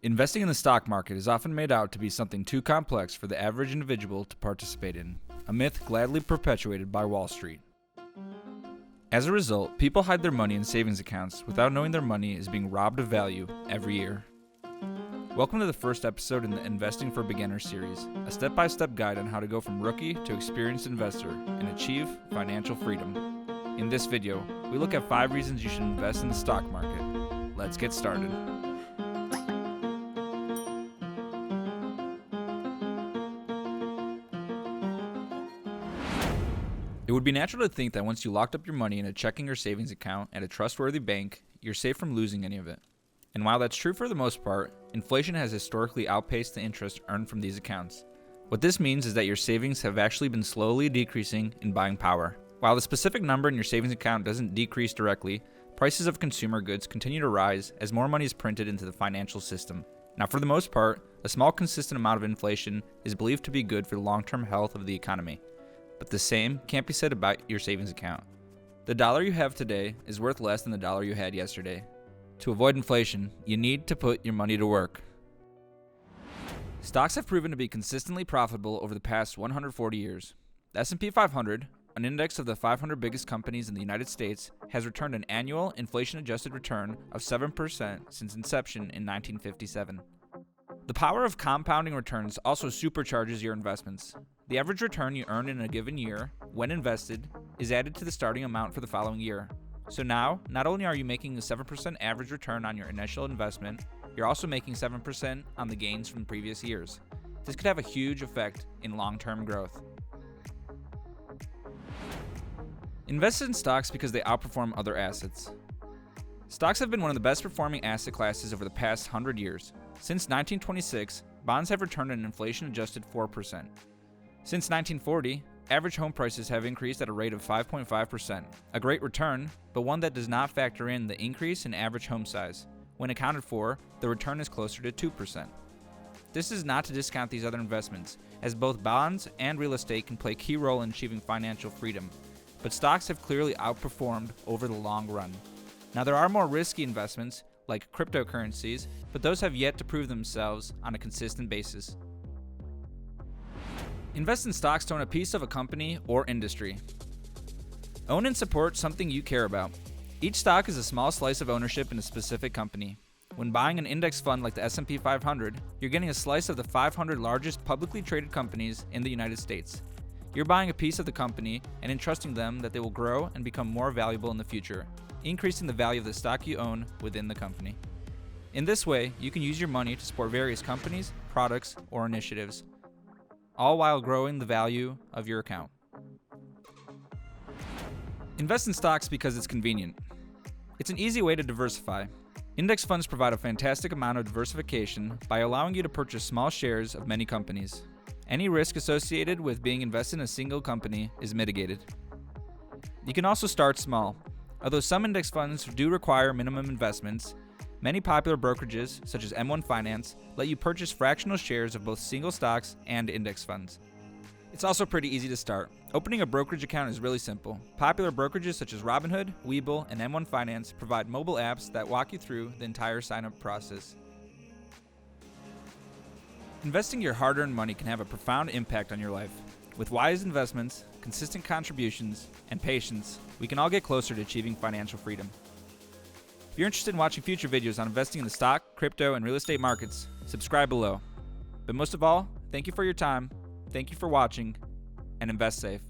Investing in the stock market is often made out to be something too complex for the average individual to participate in, a myth gladly perpetuated by Wall Street. As a result, people hide their money in savings accounts without knowing their money is being robbed of value every year. Welcome to the first episode in the Investing for Beginners series, a step-by-step guide on how to go from rookie to experienced investor and achieve financial freedom. In this video, we look at 5 reasons you should invest in the stock market. Let's get started. It would be natural to think that once you locked up your money in a checking or savings account at a trustworthy bank, you're safe from losing any of it. And while that's true for the most part, inflation has historically outpaced the interest earned from these accounts. What this means is that your savings have actually been slowly decreasing in buying power. While the specific number in your savings account doesn't decrease directly, prices of consumer goods continue to rise as more money is printed into the financial system. Now, for the most part, a small consistent amount of inflation is believed to be good for the long-term health of the economy. But the same can't be said about your savings account. The dollar you have today is worth less than the dollar you had yesterday. To avoid inflation, you need to put your money to work. Stocks have proven to be consistently profitable over the past 140 years. The S&P 500, an index of the 500 biggest companies in the United States, has returned an annual inflation-adjusted return of 7% since inception in 1957. The power of compounding returns also supercharges your investments. The average return you earn in a given year, when invested, is added to the starting amount for the following year. So now, not only are you making a 7% average return on your initial investment, you're also making 7% on the gains from previous years. This could have a huge effect in long-term growth. Invest in stocks because they outperform other assets. Stocks have been one of the best performing asset classes over the past 100 years. Since 1926, bonds have returned an inflation-adjusted 4%. Since 1940, average home prices have increased at a rate of 5.5%, a great return, but one that does not factor in the increase in average home size. When accounted for, the return is closer to 2%. This is not to discount these other investments, as both bonds and real estate can play a key role in achieving financial freedom, but stocks have clearly outperformed over the long run. Now, there are more risky investments, like cryptocurrencies, but those have yet to prove themselves on a consistent basis. Invest in stocks to own a piece of a company or industry. Own and support something you care about. Each stock is a small slice of ownership in a specific company. When buying an index fund like the S&P 500, you're getting a slice of the 500 largest publicly traded companies in the United States. You're buying a piece of the company and entrusting them that they will grow and become more valuable in the future, increasing the value of the stock you own within the company. In this way, you can use your money to support various companies, products, or initiatives, all while growing the value of your account. Invest in stocks because it's convenient. It's an easy way to diversify. Index funds provide a fantastic amount of diversification by allowing you to purchase small shares of many companies. Any risk associated with being invested in a single company is mitigated. You can also start small. Although some index funds do require minimum investments, many popular brokerages, such as M1 Finance, let you purchase fractional shares of both single stocks and index funds. It's also pretty easy to start. Opening a brokerage account is really simple. Popular brokerages such as Robinhood, Webull, and M1 Finance provide mobile apps that walk you through the entire sign-up process. Investing your hard-earned money can have a profound impact on your life. With wise investments, consistent contributions, and patience, we can all get closer to achieving financial freedom. If you're interested in watching future videos on investing in the stock, crypto, and real estate markets, subscribe below. But most of all, thank you for your time, thank you for watching, and invest safe.